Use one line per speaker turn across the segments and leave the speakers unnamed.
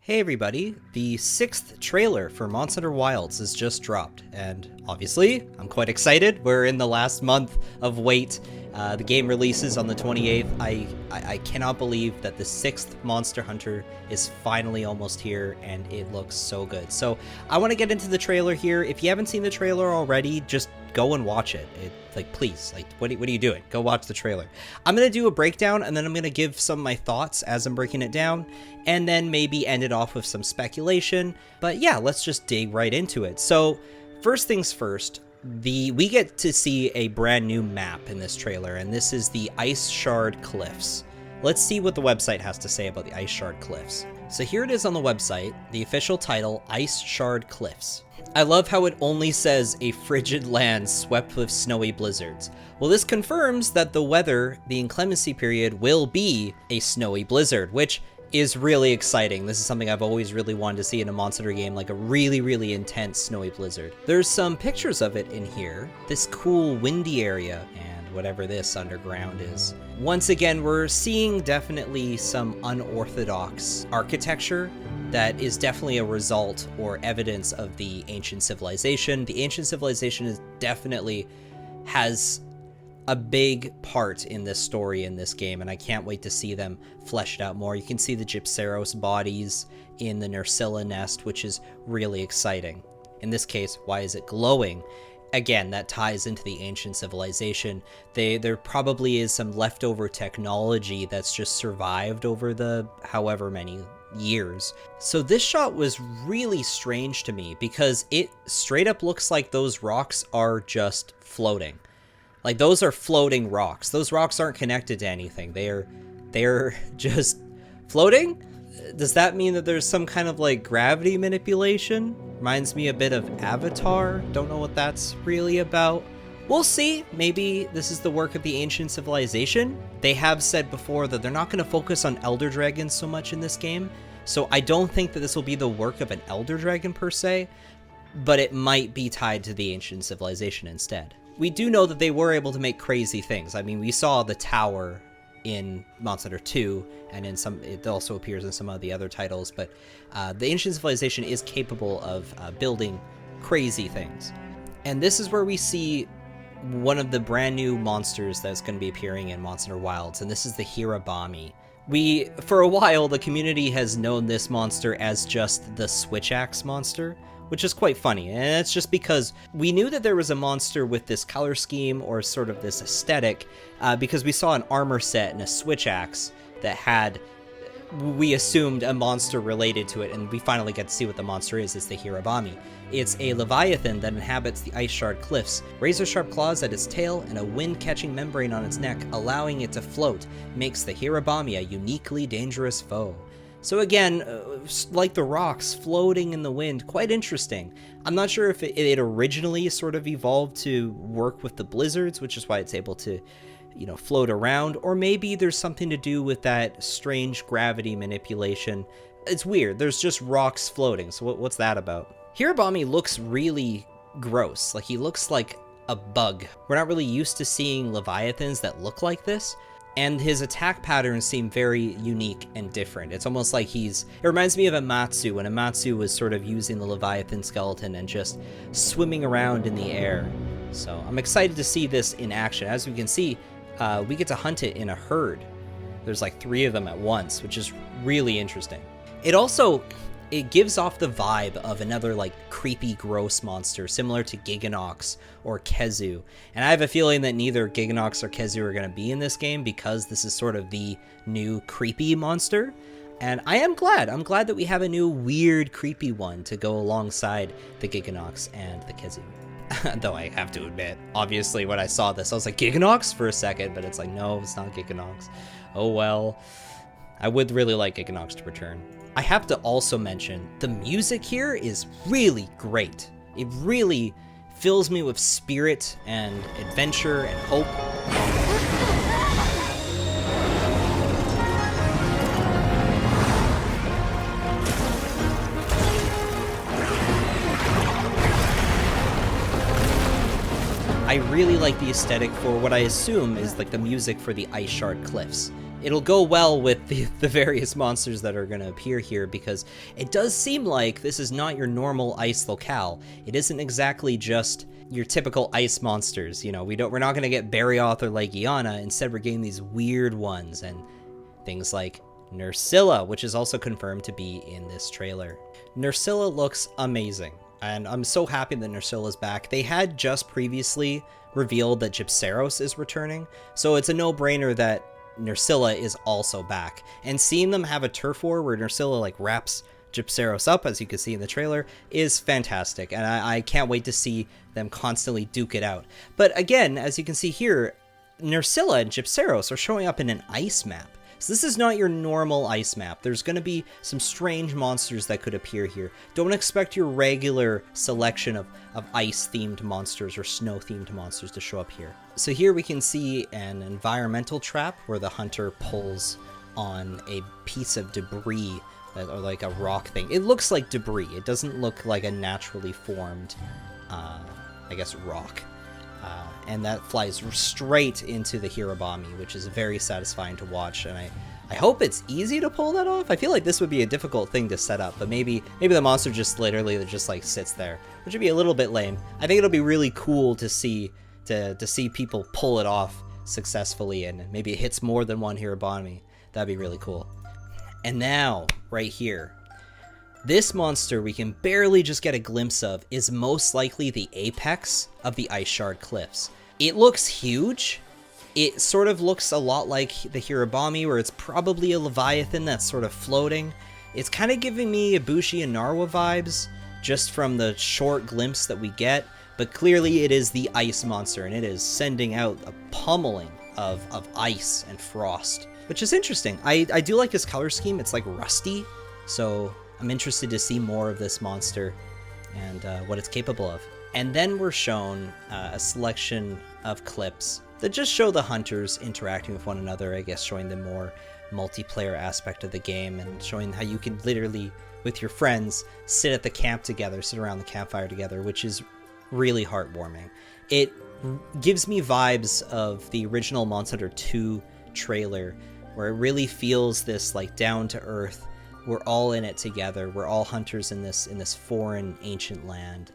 Hey everybody, the 6th trailer for MHWilds has just dropped, and obviously, I'm quite excited. We're in the last month of wait. The game releases on the 28th. I cannot believe that the 6th Monster Hunter is finally almost here, and it looks so good. So, I want to get into the trailer here. If you haven't seen the trailer already, just go and watch it. Please, what are you doing? Go watch the trailer. I'm going to do a breakdown, and then I'm going to give some of my thoughts as I'm breaking it down, and then maybe end it off with some speculation. But yeah, let's just dig right into it. So, first things first, we get to see a brand new map in this trailer, and this is the Ice Shard Cliffs. Let's see what the website has to say about the Ice Shard Cliffs. So here it is on the website, the official title, Ice Shard Cliffs. I love how it only says a frigid land swept with snowy blizzards. Well, this confirms that the weather, the inclemency period, will be a snowy blizzard, which is really exciting. This is something I've always really wanted to see in a Monster Hunter game, like a really, really intense snowy blizzard. There's some pictures of it in here, this cool windy area, and whatever this underground is. Once again, we're seeing definitely some unorthodox architecture that is definitely a result or evidence of the ancient civilization. The ancient civilization is definitely has a big part in this story in this game, and I can't wait to see them fleshed out more. You can see the Gypceros bodies in the Nerscylla nest, which is really exciting. In this case, why is it glowing? Again, that ties into the ancient civilization. There probably is some leftover technology that's just survived over the however many years. So this shot was really strange to me because it straight up looks like those rocks are just floating. Like, those are floating rocks. Those rocks aren't connected to anything. They're just floating? Does that mean that there's some kind of, like, gravity manipulation? Reminds me a bit of Avatar. Don't know what that's really about. We'll see. Maybe this is the work of the ancient civilization. They have said before that they're not going to focus on Elder Dragons so much in this game. So I don't think that this will be the work of an Elder Dragon per se, but it might be tied to the ancient civilization instead. We do know that they were able to make crazy things. I mean, we saw the tower in Monster Hunter 2, and it also appears in some of the other titles, but the ancient civilization is capable of building crazy things. And this is where we see one of the brand new monsters that's going to be appearing in MHWilds, and this is the Hirabami. For a while, the community has known this monster as just the Switch Axe monster, which is quite funny, and it's just because we knew that there was a monster with this color scheme or sort of this aesthetic because we saw an armor set and a Switch Axe that had, we assumed, a monster related to it, and we finally get to see what the monster is. It's the Hirabami. It's a leviathan that inhabits the Ice Shard Cliffs, razor-sharp claws at its tail, and a wind-catching membrane on its neck, allowing it to float, makes the Hirabami a uniquely dangerous foe. So again, like the rocks floating in the wind, quite interesting. I'm not sure if it originally sort of evolved to work with the blizzards, which is why it's able to, float around, or maybe there's something to do with that strange gravity manipulation. It's weird. There's just rocks floating, so what's that about? Hirabami looks really gross. Like, he looks like a bug. We're not really used to seeing leviathans that look like this. And his attack patterns seem very unique and different. It's almost like it reminds me of Amatsu, when Amatsu was sort of using the Leviathan skeleton and just swimming around in the air. So I'm excited to see this in action. As we can see, we get to hunt it in a herd. There's like 3 of them at once, which is really interesting. It gives off the vibe of another, like, creepy, gross monster, similar to Giganox or Kezu. And I have a feeling that neither Giganox or Kezu are going to be in this game because this is sort of the new creepy monster. And I am glad. I'm glad that we have a new weird, creepy one to go alongside the Giganox and the Kezu. Though I have to admit, obviously, when I saw this, I was like, Giganox for a second, but it's like, no, it's not Giganox. Oh, well. I would really like Giganox to return. I have to also mention, the music here is really great. It really fills me with spirit and adventure and hope. I really like the aesthetic for what I assume is like the music for the Ice Shard Cliffs. it'll go well with the various monsters that are going to appear here, because it does seem like this is not your normal ice locale. It isn't exactly just your typical ice monsters. You know, we're not going to get Barioth or Legiana. Instead, we're getting these weird ones and things like Nursilla, which is also confirmed to be in this trailer. Nursilla looks amazing, and I'm so happy that Nursilla's back. They had just previously revealed that Gypceros is returning, so it's a no-brainer that Nursilla is also back. And seeing them have a turf war where Nursilla like wraps Gypceros up, as you can see in the trailer, is fantastic, and I can't wait to see them constantly duke it out. But again, as you can see here, Nursilla and Gypceros are showing up in an ice map. So this is not your normal ice map. There's going to be some strange monsters that could appear here. Don't expect your regular selection of ice-themed monsters or snow-themed monsters to show up here. So here we can see an environmental trap where the hunter pulls on a piece of debris, or like a rock thing. It looks like debris. It doesn't look like a naturally formed, I guess, rock. And that flies straight into the Hirabami, which is very satisfying to watch, and I hope it's easy to pull that off. I feel like this would be a difficult thing to set up, but maybe the monster just literally just like sits there, which would be a little bit lame. I think it'll be really cool to see people pull it off successfully, and maybe it hits more than one Hirabami. That'd be really cool. And now, right here, this monster we can barely just get a glimpse of is most likely the apex of the Ice Shard Cliffs. It looks huge. It sort of looks a lot like the Hirabami, where it's probably a Leviathan that's sort of floating. It's kind of giving me Ibushi and Narwa vibes, just from the short glimpse that we get, but clearly it is the ice monster, and it is sending out a pummeling of ice and frost, which is interesting. I do like his color scheme. It's like rusty, so I'm interested to see more of this monster and what it's capable of. And then we're shown a selection of clips that just show the hunters interacting with one another, I guess showing the more multiplayer aspect of the game, and showing how you can literally, with your friends, sit at the camp together, sit around the campfire together, which is really heartwarming. It gives me vibes of the original Monster Hunter 2 trailer, where it really feels this like down-to-earth, we're all in it together, we're all hunters in this foreign ancient land,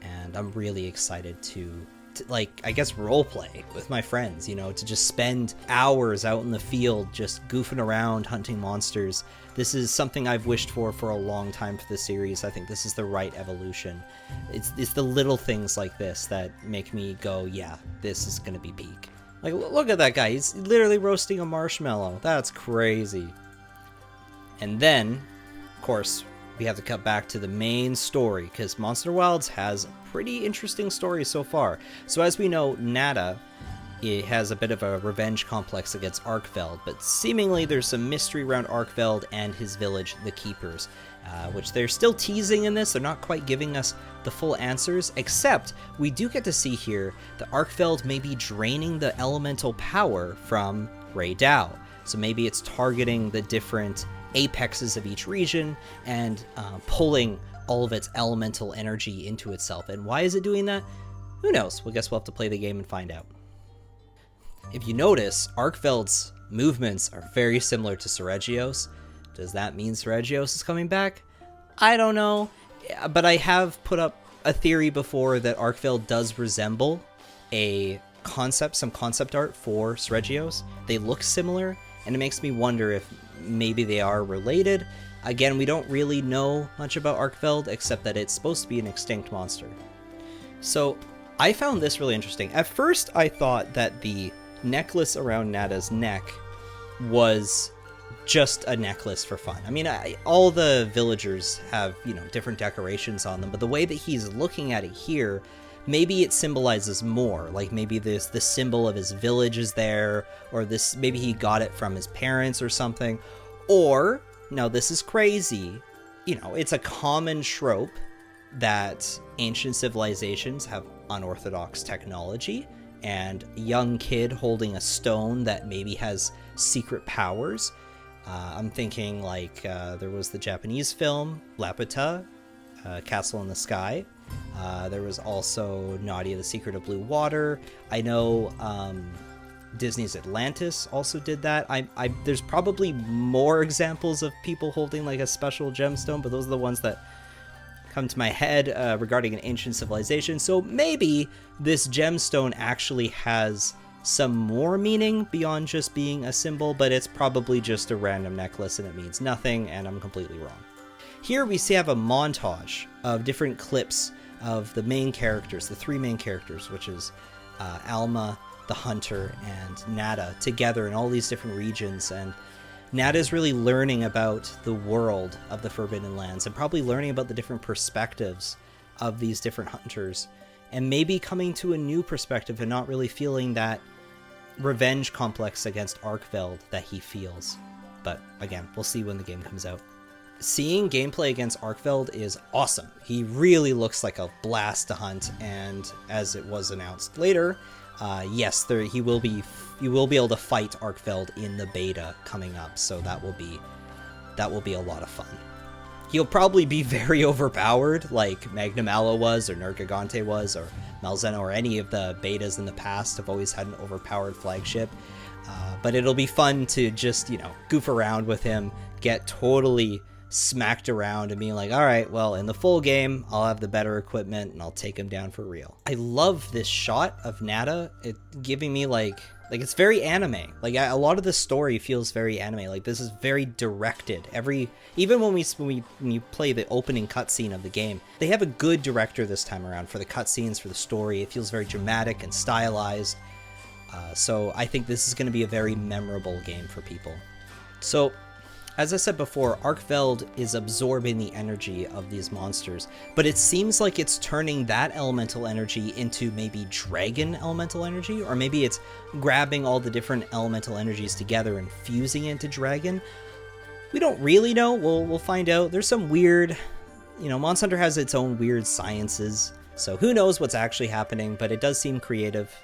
and I'm really excited to like, I guess, roleplay with my friends, you know, to just spend hours out in the field just goofing around hunting monsters. This is something I've wished for a long time for the series. I think this is the right evolution. It's the little things like this that make me go, yeah, this is gonna be peak. Like, look at that guy, he's literally roasting a marshmallow. That's crazy. And then, of course, we have to cut back to the main story, because Monster Wilds has a pretty interesting story so far. So as we know, Nada, it has a bit of a revenge complex against Arkfeld, but seemingly there's some mystery around Arkfeld and his village, the Keepers, which they're still teasing in this. They're not quite giving us the full answers, except we do get to see here that Arkfeld may be draining the elemental power from Rei Dao. So maybe it's targeting the different apexes of each region and pulling all of its elemental energy into itself. And why is it doing that? Who knows? Well, I guess we'll have to play the game and find out. If you notice, Arkfeld's movements are very similar to Seregios. Does that mean Seregios is coming back? I don't know, but I have put up a theory before that Arkfeld does resemble some concept art for Seregios. They look similar, and it makes me wonder if maybe they are related. Again, we don't really know much about Arkfeld, except that it's supposed to be an extinct monster. So I found this really interesting. At first, I thought that the necklace around Nada's neck was just a necklace for fun. I mean, all the villagers have, you know, different decorations on them, but the way that he's looking at it here, maybe it symbolizes more. Like maybe there's the symbol of his village is there, or this, maybe he got it from his parents or something. Or, now this is crazy, you know, it's a common trope that ancient civilizations have unorthodox technology, and a young kid holding a stone that maybe has secret powers. I'm thinking like there was the Japanese film Laputa, Castle in the Sky. There was also Nadia, the Secret of Blue Water. I know Disney's Atlantis also did that. There's probably more examples of people holding like a special gemstone, but those are the ones that come to my head regarding an ancient civilization. So maybe this gemstone actually has some more meaning beyond just being a symbol, but it's probably just a random necklace and it means nothing, and I'm completely wrong. Here we have a montage of different clips of the main characters, the three main characters, which is Alma, the hunter, and Nada, together in all these different regions. And Nada is really learning about the world of the Forbidden Lands and probably learning about the different perspectives of these different hunters, and maybe coming to a new perspective and not really feeling that revenge complex against Arkfeld that he feels. But again, we'll see when the game comes out. Seeing gameplay against Arkfeld is awesome. He really looks like a blast to hunt, and as it was announced later, yes, you will be able to fight Arkfeld in the beta coming up, so that will be a lot of fun. He'll probably be very overpowered, like Magnamalo was, or Nergigante was, or Malzeno, or any of the betas in the past have always had an overpowered flagship. But it'll be fun to just, goof around with him, get totally smacked around and being like, all right, well, in the full game, I'll have the better equipment and I'll take him down for real. I love this shot of Nada. It giving me like it's very anime. Like a lot of the story feels very anime. Like this is very directed. Even when you play the opening cutscene of the game, they have a good director this time around for the cutscenes, for the story. It feels very dramatic and stylized. So I think this is going to be a very memorable game for people. So, as I said before, Arkfeld is absorbing the energy of these monsters, but it seems like it's turning that elemental energy into maybe dragon elemental energy, or maybe it's grabbing all the different elemental energies together and fusing into dragon. We don't really know. We'll find out. There's some weird, Monster Hunter has its own weird sciences, so who knows what's actually happening, but it does seem creative.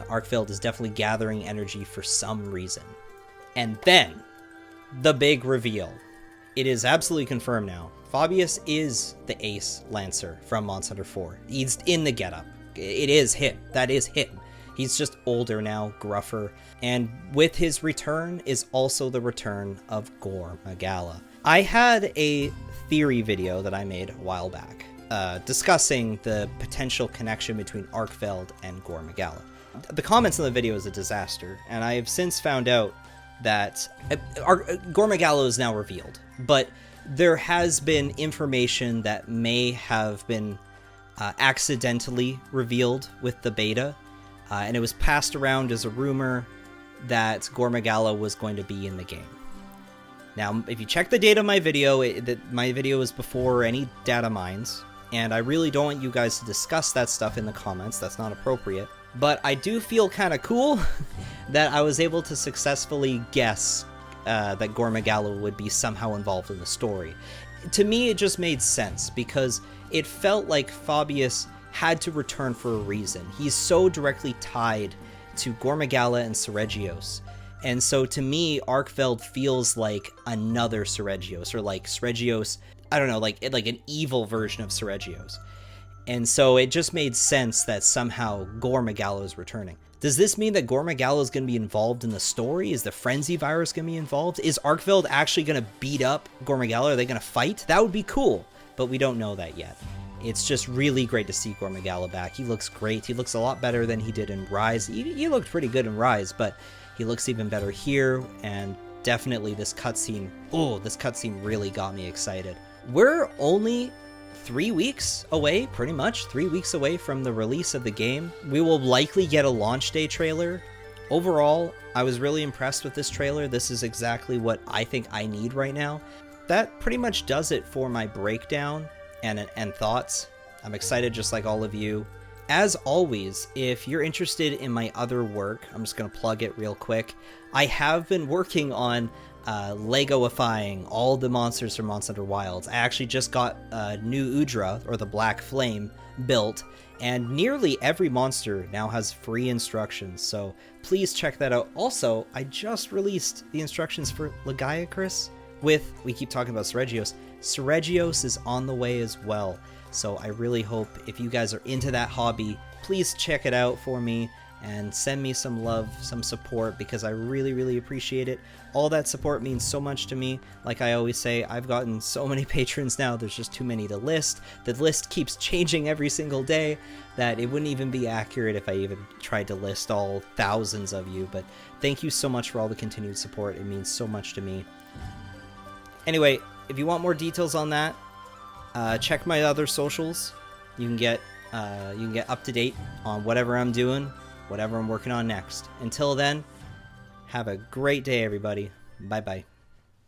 Arkfeld is definitely gathering energy for some reason. And then the big reveal. It is absolutely confirmed now. Fabius is the Ace Lancer from Monster Hunter 4. He's in the getup. It is him. That is him. He's just older now, gruffer. And with his return is also the return of Gore Magala. I had a theory video that I made a while back discussing the potential connection between Arkfeld and Gore Magala. The comments in the video is a disaster, and I have since found out that Gore Magala is now revealed, but there has been information that may have been accidentally revealed with the beta, and it was passed around as a rumor that Gore Magala was going to be in the game. Now, if you check the data of my video, my video is before any data mines, and I really don't want you guys to discuss that stuff in the comments. That's not appropriate. But I do feel kind of cool that I was able to successfully guess that Gore Magala would be somehow involved in the story. To me, it just made sense because it felt like Fabius had to return for a reason. He's so directly tied to Gore Magala and Seregios. And so to me, Arkfeld feels like another Seregios, or like Seregios, I don't know, like an evil version of Seregios. And so it just made sense that somehow Gore Magala is returning. Does this mean that Gore Magala is going to be involved in the story? Is the Frenzy virus going to be involved? Is Arkfeld actually going to beat up Gore Magala? Are they going to fight? That would be cool, but we don't know that yet. It's just really great to see Gore Magala back. He looks great. He looks a lot better than he did in Rise. He looked pretty good in Rise, but he looks even better here, and definitely this cutscene. Oh, this cutscene really got me excited. We're only 3 weeks away, pretty much 3 weeks away from the release of the game. We will likely get a launch day trailer. Overall, I was really impressed with this trailer. This is exactly what I think I need right now. That pretty much does it for my breakdown and thoughts. I'm excited just like all of you. As always, if you're interested in my other work, I'm just going to plug it real quick. I have been working on Legoifying all the monsters from Monster Hunter Wilds. I actually just got a new Udra, or the Black Flame, built, and nearly every monster now has free instructions, so please check that out. Also, I just released the instructions for Lagiacrus we keep talking about Seregios. Seregios is on the way as well, so I really hope if you guys are into that hobby, please check it out for me, and send me some love, some support, because I really, really appreciate it. All that support means so much to me. Like I always say, I've gotten so many patrons now, there's just too many to list. The list keeps changing every single day that it wouldn't even be accurate if I even tried to list all thousands of you. But thank you so much for all the continued support. It means so much to me. Anyway, if you want more details on that, check my other socials. You can get up to date on whatever I'm doing, whatever I'm working on next. Until then, have a great day, everybody. Bye-bye.